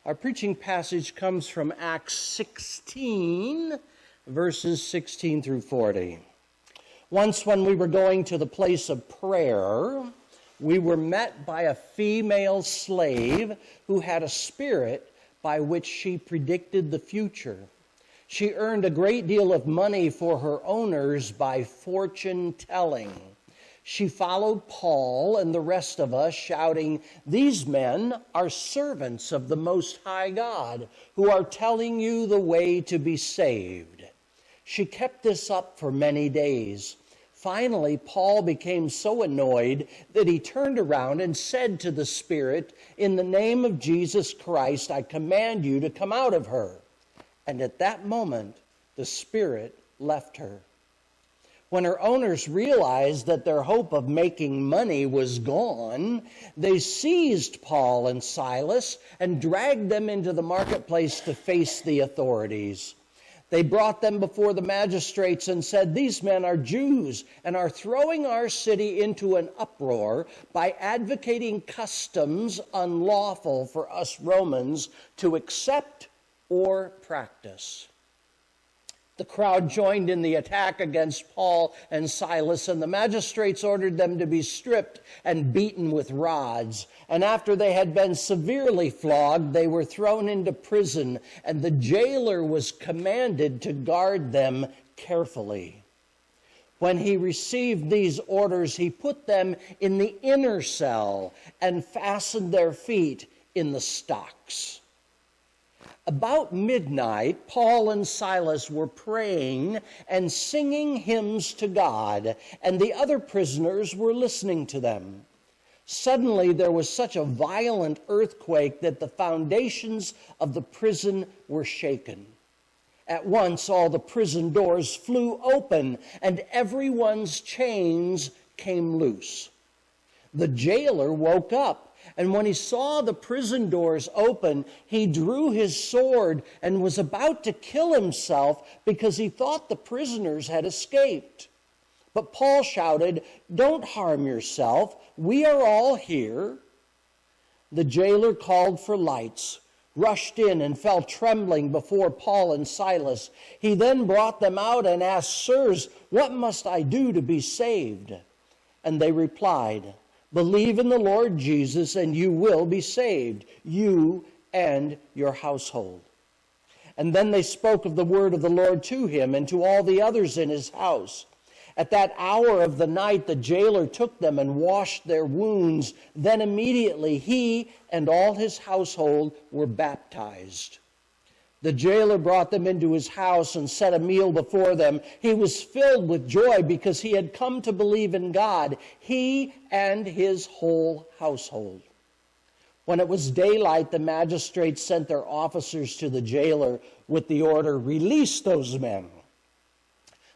Our preaching passage comes from Acts 16, verses 16 through 40. Once when we were going to the place of prayer, we were met by a female slave who had a spirit by which she predicted the future. She earned a great deal of money for her owners by fortune telling. She followed Paul and the rest of us, shouting, "These men are servants of the Most High God, who are telling you the way to be saved." She kept this up for many days. Finally, Paul became so annoyed that he turned around and said to the spirit, "In the name of Jesus Christ, I command you to come out of her." And at that moment, the spirit left her. When her owners realized that their hope of making money was gone, they seized Paul and Silas and dragged them into the marketplace to face the authorities. They brought them before the magistrates and said, "These men are Jews and are throwing our city into an uproar by advocating customs unlawful for us Romans to accept or practice." The crowd joined in the attack against Paul and Silas, and the magistrates ordered them to be stripped and beaten with rods. And after they had been severely flogged, they were thrown into prison, and the jailer was commanded to guard them carefully. When he received these orders, he put them in the inner cell and fastened their feet in the stocks. About midnight, Paul and Silas were praying and singing hymns to God, and the other prisoners were listening to them. Suddenly, there was such a violent earthquake that the foundations of the prison were shaken. At once, all the prison doors flew open, and everyone's chains came loose. The jailer woke up, and when he saw the prison doors open, he drew his sword and was about to kill himself because he thought the prisoners had escaped. But Paul shouted, "Don't harm yourself. We are all here." The jailer called for lights, rushed in, and fell trembling before Paul and Silas. He then brought them out and asked, "Sirs, what must I do to be saved?" And they replied, "Believe in the Lord Jesus, and you will be saved, you and your household." And then they spoke of the word of the Lord to him and to all the others in his house. At that hour of the night, the jailer took them and washed their wounds. Then immediately he and all his household were baptized. The jailer brought them into his house and set a meal before them. He was filled with joy because he had come to believe in God, he and his whole household. When it was daylight, the magistrates sent their officers to the jailer with the order, "Release those men."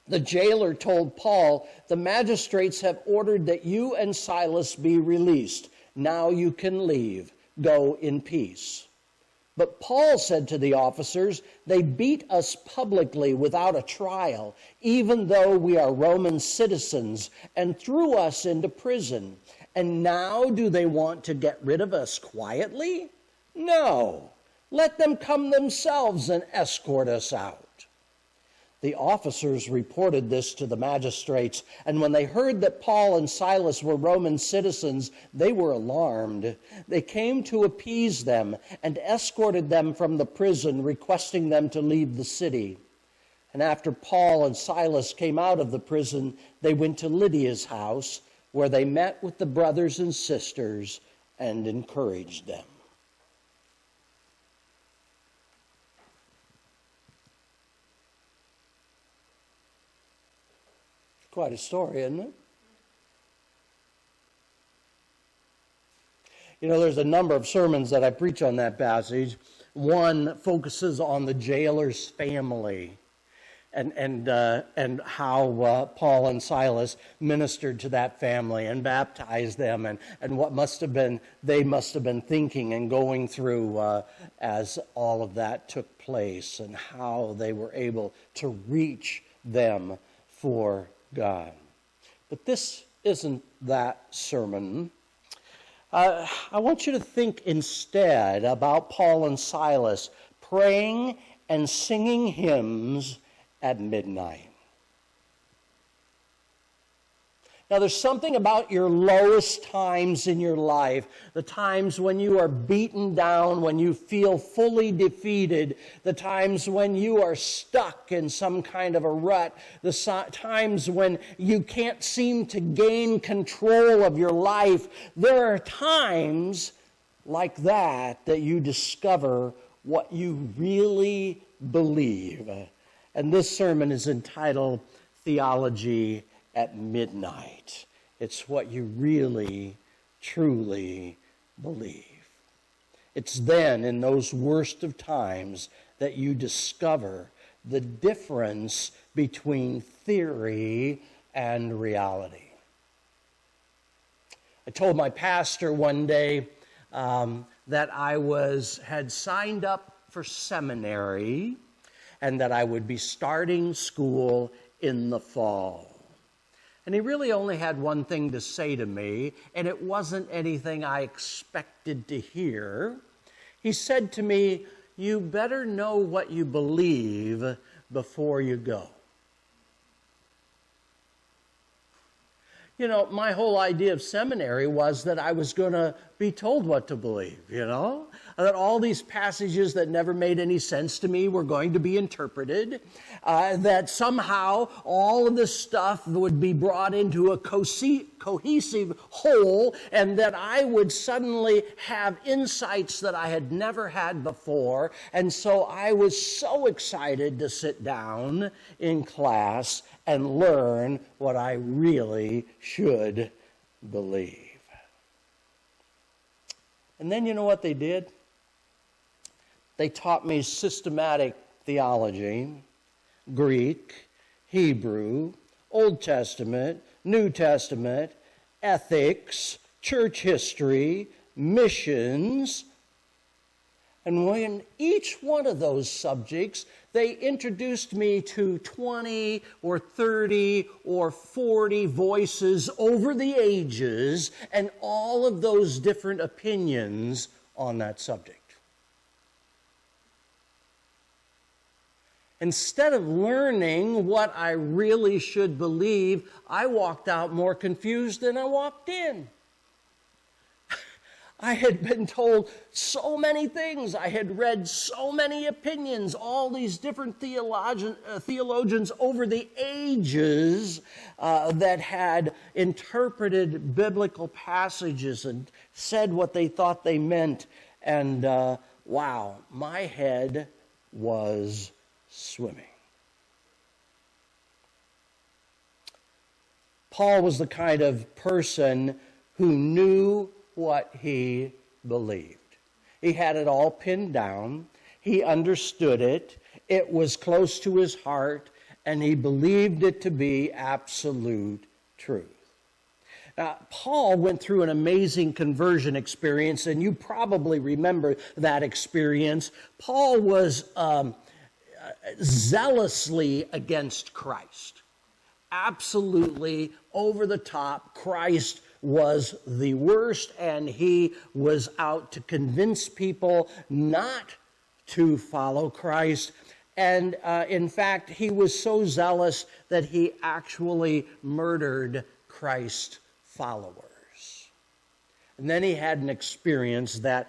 The jailer told Paul, "The magistrates have ordered that you and Silas be released. Now you can leave. Go in peace." But Paul said to the officers, "They beat us publicly without a trial, even though we are Roman citizens, and threw us into prison. And now do they want to get rid of us quietly? No, let them come themselves and escort us out." The officers reported this to the magistrates, and when they heard that Paul and Silas were Roman citizens, they were alarmed. They came to appease them and escorted them from the prison, requesting them to leave the city. And after Paul and Silas came out of the prison, they went to Lydia's house, where they met with the brothers and sisters and encouraged them. Quite a story, isn't it? You know, there's a number of sermons that I preach on that passage. One focuses on the jailer's family and how Paul and Silas ministered to that family and baptized them, and what they must have been thinking and going through as all of that took place, and how they were able to reach them for God. But this isn't that sermon. I want you to think instead about Paul and Silas praying and singing hymns at midnight. Now, there's something about your lowest times in your life, the times when you are beaten down, when you feel fully defeated, the times when you are stuck in some kind of a rut, the times when you can't seem to gain control of your life. There are times like that that you discover what you really believe. And this sermon is entitled Theology at Midnight. It's what you really, truly believe. It's then, in those worst of times, that you discover the difference between theory and reality. I told my pastor one day that I had signed up for seminary and that I would be starting school in the fall. And he really only had one thing to say to me, and it wasn't anything I expected to hear. He said to me, "You better know what you believe before you go." You know, my whole idea of seminary was that I was going to be told what to believe, that all these passages that never made any sense to me were going to be interpreted, that somehow all of this stuff would be brought into a cohesive whole, and that I would suddenly have insights that I had never had before. And so I was so excited to sit down in class and learn what I really should believe. And then you know what they did? They taught me systematic theology, Greek, Hebrew, Old Testament, New Testament, ethics, church history, missions. And when each one of those subjects, they introduced me to 20 or 30 or 40 voices over the ages and all of those different opinions on that subject. Instead of learning what I really should believe, I walked out more confused than I walked in. I had been told so many things. I had read so many opinions, all these different theologians over the ages that had interpreted biblical passages and said what they thought they meant. And wow, my head was swimming. Paul was the kind of person who knew what he believed. He had it all pinned down. He understood it. It was close to his heart, and he believed it to be absolute truth. Now, Paul went through an amazing conversion experience, and you probably remember that experience. Paul was zealously against Christ. Absolutely over the top. Christ was the worst, and he was out to convince people not to follow Christ. And in fact, he was so zealous that he actually murdered Christ's followers. And then he had an experience that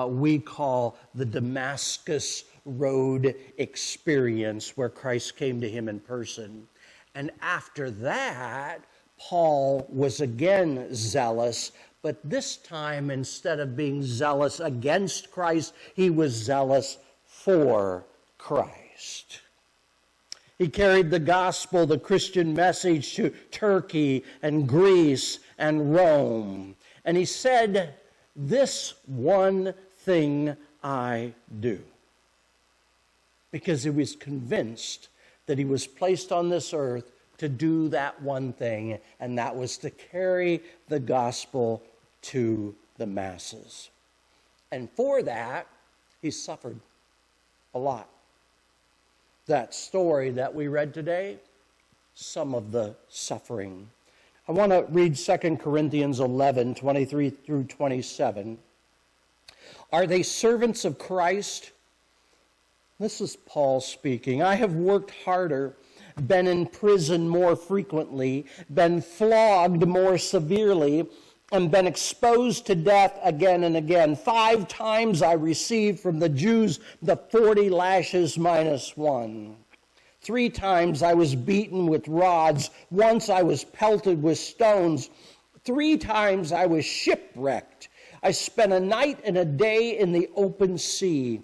we call the Damascus Road experience, where Christ came to him in person. And after that, Paul was again zealous, but this time, instead of being zealous against Christ, he was zealous for Christ. He carried the gospel, the Christian message, to Turkey and Greece and Rome. And he said, "This one thing I do." Because he was convinced that he was placed on this earth to do that one thing, and that was to carry the gospel to the masses. And for that, he suffered a lot. That story that we read today, some of the suffering. I want to read 2 Corinthians 11, 23 through 27. Are they servants of Christ? This is Paul speaking. I have worked harder, been in prison more frequently, been flogged more severely, and been exposed to death again and again. 5 times I received from the Jews the 40 lashes minus 1. 3 times I was beaten with rods. Once I was pelted with stones. 3 times I was shipwrecked. I spent a night and a day in the open sea.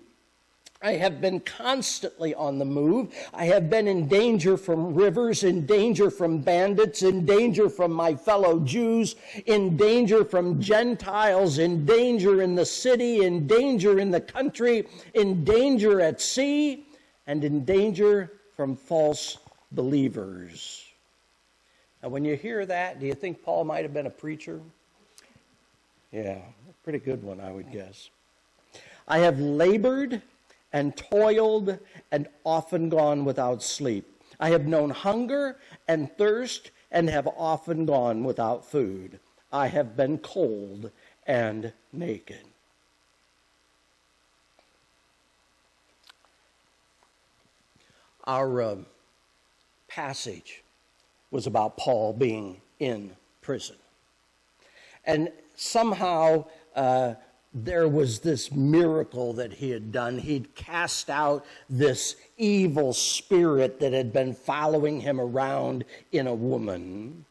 I have been constantly on the move. I have been in danger from rivers, in danger from bandits, in danger from my fellow Jews, in danger from Gentiles, in danger in the city, in danger in the country, in danger at sea, and in danger from false believers. Now, when you hear that, do you think Paul might have been a preacher? Yeah, a pretty good one, I would guess. I have labored and toiled and often gone without sleep. I have known hunger and thirst and have often gone without food. I have been cold and naked. Our passage was about Paul being in prison. And somehow there was this miracle that he had done. He'd cast out this evil spirit that had been following him around in a woman.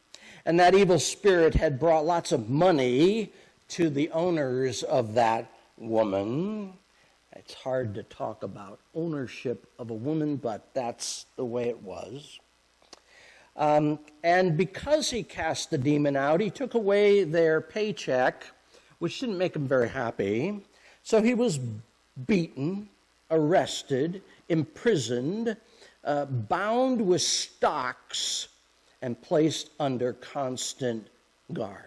And that evil spirit had brought lots of money to the owners of that woman. It's hard to talk about ownership of a woman, but that's the way it was. And because he cast the demon out, he took away their paycheck, which didn't make him very happy. So he was beaten, arrested, imprisoned, bound with stocks, and placed under constant guard.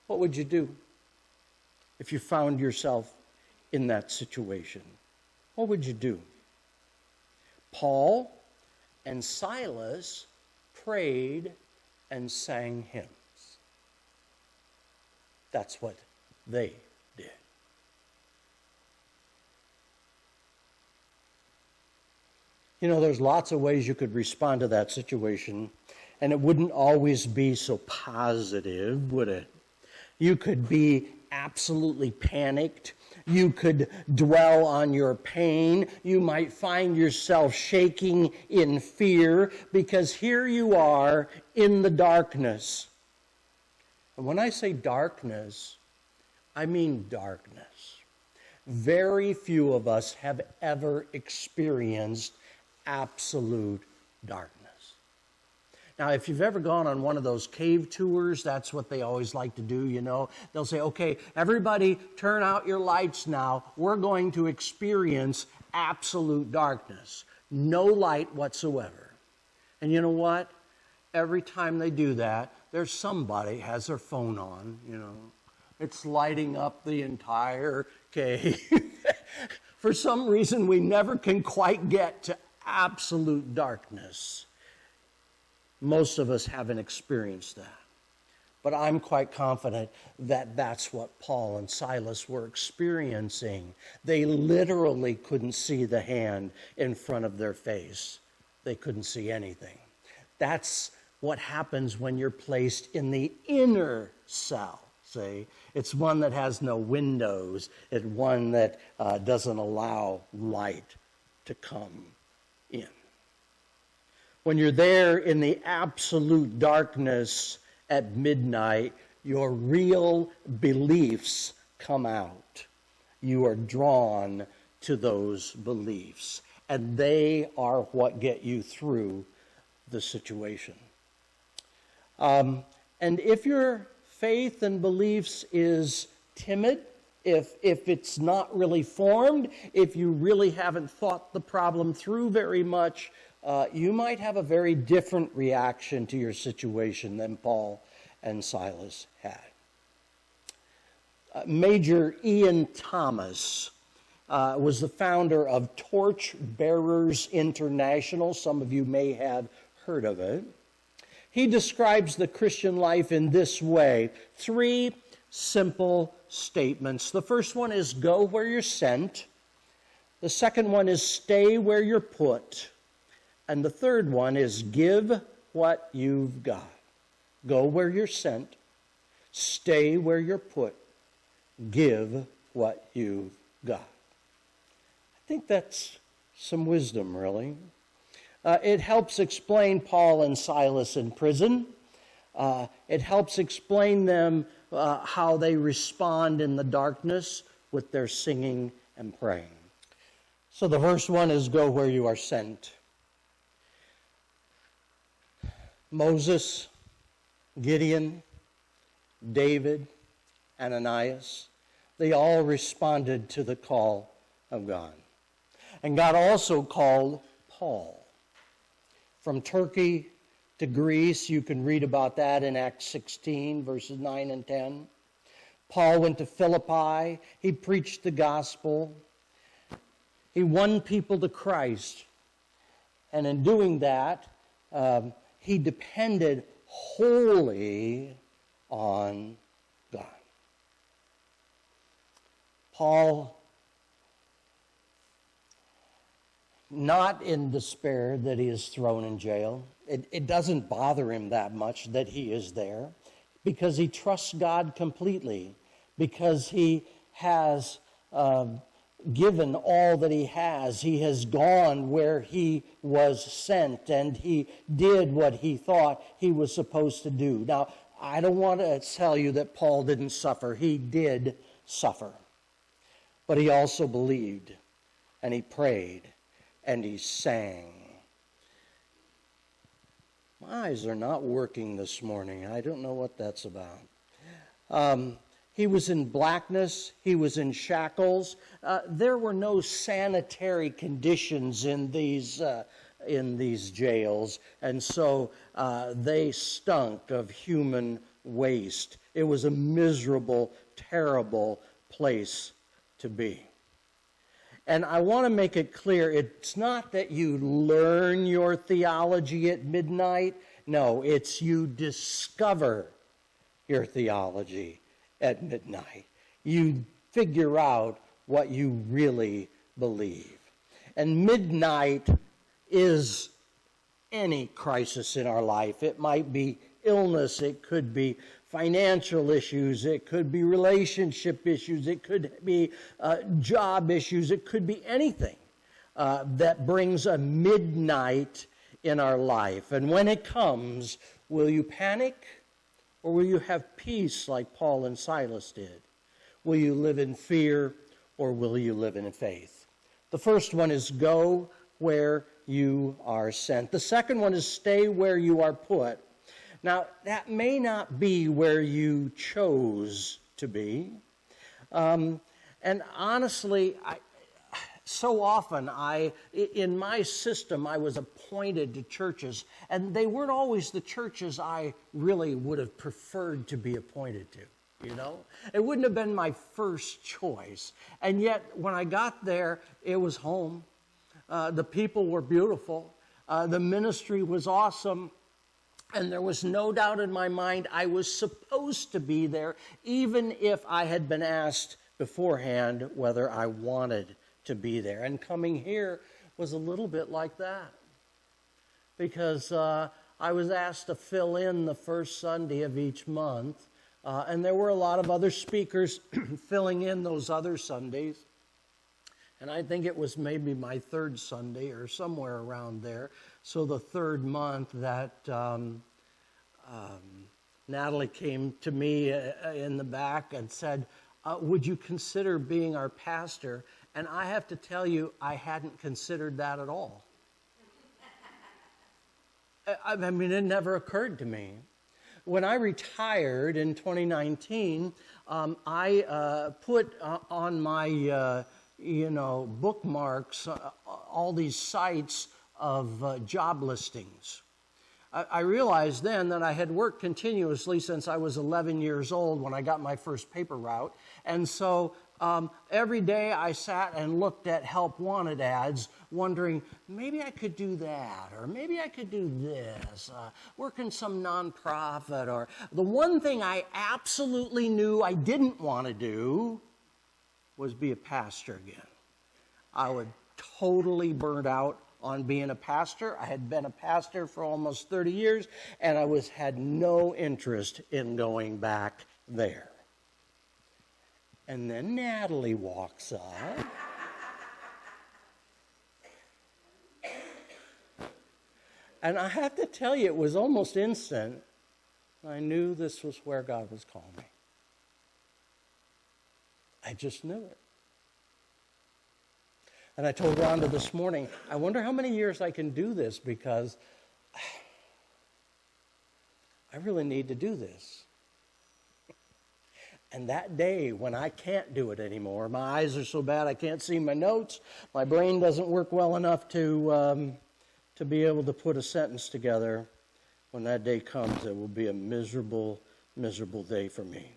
What would you do if you found yourself in that situation? What would you do? Paul and Silas prayed and sang hymns. That's what they did. You know, there's lots of ways you could respond to that situation, and it wouldn't always be so positive, would it? You could be absolutely panicked. You could dwell on your pain. You might find yourself shaking in fear because here you are in the darkness. And when I say darkness, I mean darkness. Very few of us have ever experienced absolute darkness. Now, if you've ever gone on one of those cave tours, that's what they always like to do, you know. They'll say, okay, everybody turn out your lights now. We're going to experience absolute darkness. No light whatsoever. And you know what? Every time they do that, there's somebody has their phone on, you know. It's lighting up the entire cave. For some reason, we never can quite get to absolute darkness. Most of us haven't experienced that. But I'm quite confident that that's what Paul and Silas were experiencing. They literally couldn't see the hand in front of their face. They couldn't see anything. That's what happens when you're placed in the inner cell, see? It's one that has no windows. It's one that doesn't allow light to come in. When you're there in the absolute darkness at midnight, your real beliefs come out. You are drawn to those beliefs, and they are what get you through the situation. And if your faith and beliefs is timid, if it's not really formed, if you really haven't thought the problem through very much, you might have a very different reaction to your situation than Paul and Silas had. Major Ian Thomas was the founder of Torch Bearers International. Some of you may have heard of it. He describes the Christian life in this way. 3 simple statements. The first one is go where you're sent. The second one is stay where you're put. And the third one is give what you've got. Go where you're sent. Stay where you're put. Give what you've got. I think that's some wisdom, really. It helps explain Paul and Silas in prison. It helps explain them how they respond in the darkness with their singing and praying. So the first one is go where you are sent. Moses, Gideon, David, Ananias, they all responded to the call of God. And God also called Paul. From Turkey to Greece, you can read about that in Acts 16, verses 9 and 10. Paul went to Philippi. He preached the gospel. He won people to Christ. And in doing that, he depended wholly on God. Paul, not in despair that he is thrown in jail. It doesn't bother him that much that he is there because he trusts God completely, because he has given all that he has. He has gone where he was sent, and he did what he thought he was supposed to do. Now, I don't want to tell you that Paul didn't suffer. He did suffer. But he also believed, and he prayed, and he sang. My eyes are not working this morning. I don't know what that's about. He was in blackness. He was in shackles. There were no sanitary conditions in these jails, and so they stunk of human waste. It was a miserable, terrible place to be. And I want to make it clear, it's not that you learn your theology at midnight. No, it's you discover your theology at midnight. You figure out what you really believe. And midnight is any crisis in our life. It might be illness, it could be financial issues, it could be relationship issues, it could be job issues, it could be anything that brings a midnight in our life. And when it comes, will you panic or will you have peace like Paul and Silas did? Will you live in fear or will you live in faith? The first one is go where you are sent. The second one is stay where you are put. Now, that may not be where you chose to be. And honestly, so often in my system, I was appointed to churches, and they weren't always the churches I really would have preferred to be appointed to. You know, it wouldn't have been my first choice. And yet, when I got there, it was home. The people were beautiful. The ministry was awesome. And there was no doubt in my mind I was supposed to be there, even if I had been asked beforehand whether I wanted to be there. And coming here was a little bit like that, because I was asked to fill in the first Sunday of each month, and there were a lot of other speakers filling in those other Sundays. And I think it was maybe my third Sunday or somewhere around there. So the third month that Natalie came to me in the back and said, would you consider being our pastor? And I have to tell you, I hadn't considered that at all. I mean, it never occurred to me. When I retired in 2019, I put on my bookmarks all these sites of job listings. I realized then that I had worked continuously since I was 11 years old when I got my first paper route. And so every day I sat and looked at help wanted ads, wondering, maybe I could do that, or maybe I could do this, work in some nonprofit, or the one thing I absolutely knew I didn't want to do was be a pastor again. I was totally burned out on being a pastor. I had been a pastor for almost 30 years, and I had no interest in going back there. And then Natalie walks up. And I have to tell you, it was almost instant. I knew this was where God was calling me. I just knew it. And I told Rhonda this morning, I wonder how many years I can do this, because I really need to do this. And that day when I can't do it anymore, my eyes are so bad I can't see my notes, my brain doesn't work well enough to be able to put a sentence together, when that day comes, it will be a miserable, miserable day for me.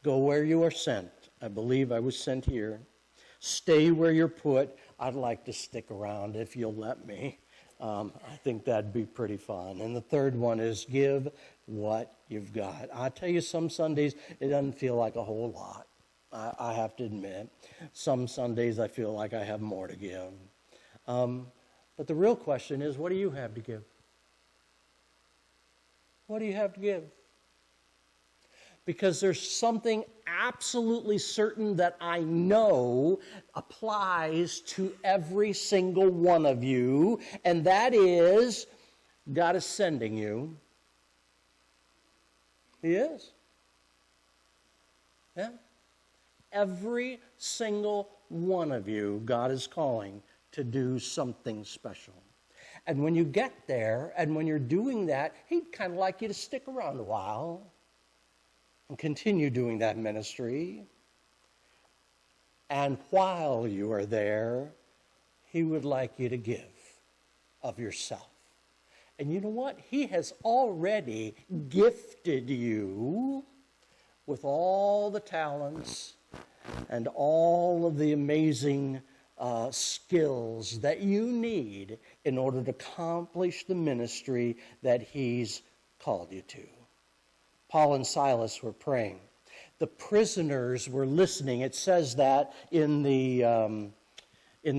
Go where you are sent. I believe I was sent here. Stay where you're put. I'd like to stick around if you'll let me. I think that'd be pretty fun. And the third one is give what you've got. I tell you, some Sundays it doesn't feel like a whole lot. I have to admit. Some Sundays I feel like I have more to give. But the real question is, what do you have to give? What do you have to give? Because there's something absolutely certain that I know applies to every single one of you, and that is, God is sending you. He is. Yeah. Every single one of you, God is calling to do something special. And when you get there, and when you're doing that, He'd kind of like you to stick around a while and continue doing that ministry. And while you are there, He would like you to give of yourself. And you know what? He has already gifted you with all the talents and all of the amazing skills that you need in order to accomplish the ministry that He's called you to. Paul and Silas were praying. The prisoners were listening. It says that in the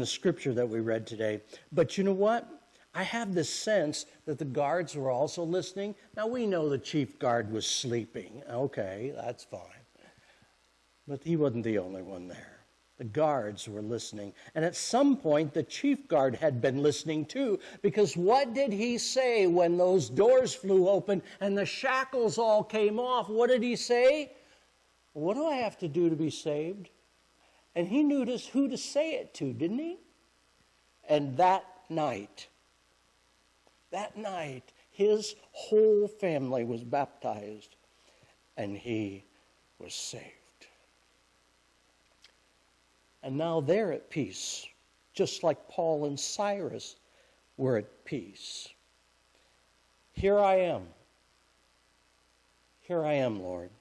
scripture that we read today. But you know what? I have this sense that the guards were also listening. Now, we know the chief guard was sleeping. Okay, that's fine. But he wasn't the only one there. The guards were listening. And at some point, the chief guard had been listening too, because what did he say when those doors flew open and the shackles all came off? What did he say? What do I have to do to be saved? And he knew who to say it to, didn't he? And that night, his whole family was baptized, and he was saved. And now they're at peace, just like Paul and Cyrus were at peace. Here I am. Here I am, Lord.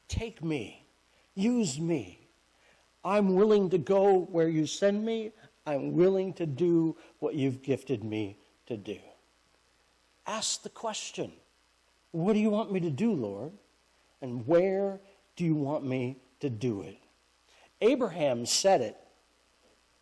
Take me. Use me. I'm willing to go where you send me. I'm willing to do what you've gifted me to do. Ask the question, what do you want me to do, Lord? And where do you want me to do it? Abraham said it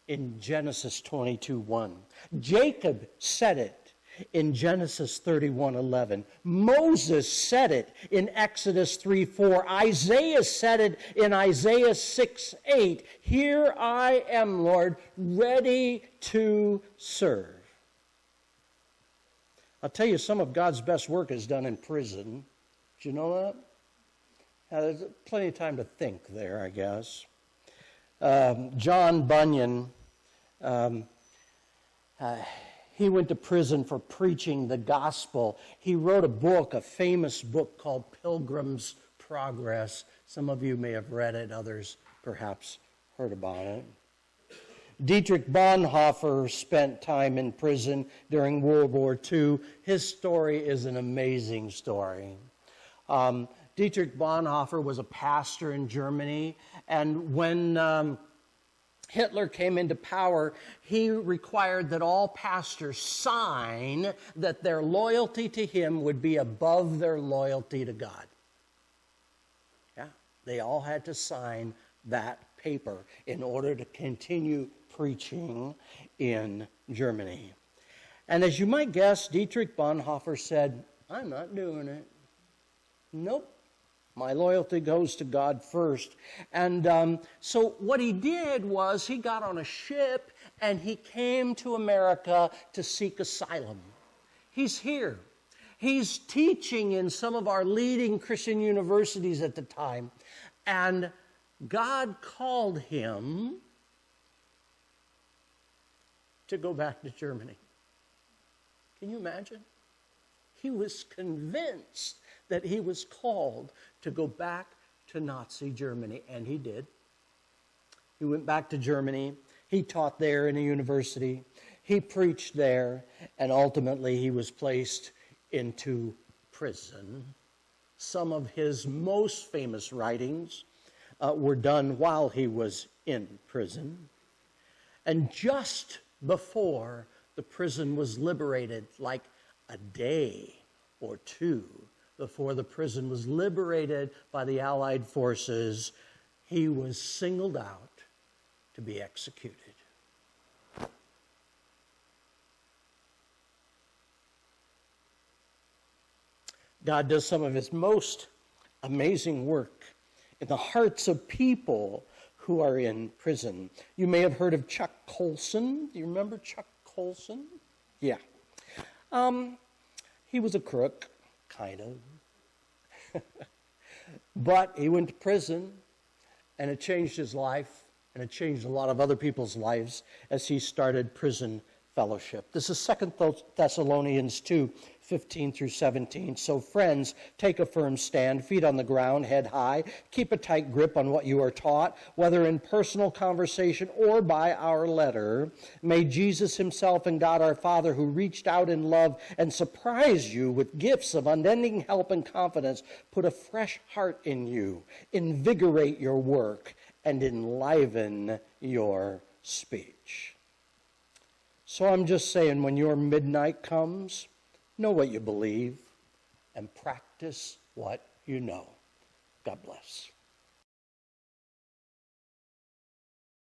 in Genesis 22:1. Jacob said it in Genesis 31:11. Moses said it in Exodus 3:4. Isaiah said it in Isaiah 6:8. Here I am, Lord, ready to serve. I'll tell you, some of God's best work is done in prison. Did you know that? Now, there's plenty of time to think there, I guess. John Bunyan, he went to prison for preaching the gospel. He wrote a book, a famous book called Pilgrim's Progress. Some of you may have read it, others perhaps heard about it. Dietrich Bonhoeffer spent time in prison during World War II. His story is an amazing story. Dietrich Bonhoeffer was a pastor in Germany, and when Hitler came into power, he required that all pastors sign that their loyalty to him would be above their loyalty to God. Yeah, they all had to sign that paper in order to continue preaching in Germany. And as you might guess, Dietrich Bonhoeffer said, I'm not doing it. Nope. My loyalty goes to God first. And so what he did was he got on a ship and he came to America to seek asylum. He's here. He's teaching in some of our leading Christian universities at the time. And God called him to go back to Germany. Can you imagine? He was convinced that he was called to go back to Nazi Germany, and he did. He went back to Germany. He taught there in a university. He preached there, and ultimately he was placed into prison. Some of his most famous writings were done while he was in prison. And just before the prison was liberated, like a day or two before the prison was liberated by the Allied forces, he was singled out to be executed. God does some of his most amazing work in the hearts of people who are in prison. You may have heard of Chuck Colson. Do you remember Chuck Colson? Yeah. He was a crook, kind of. But he went to prison, and it changed his life, and it changed a lot of other people's lives as he started prison fellowship. This is 2 Thessalonians 2, 15 through 17. So friends, take a firm stand, feet on the ground, head high. Keep a tight grip on what you are taught, whether in personal conversation or by our letter. May Jesus himself and God our Father, who reached out in love and surprised you with gifts of unending help and confidence, put a fresh heart in you, invigorate your work, and enliven your speech. So I'm just saying, when your midnight comes, know what you believe and practice what you know. God bless.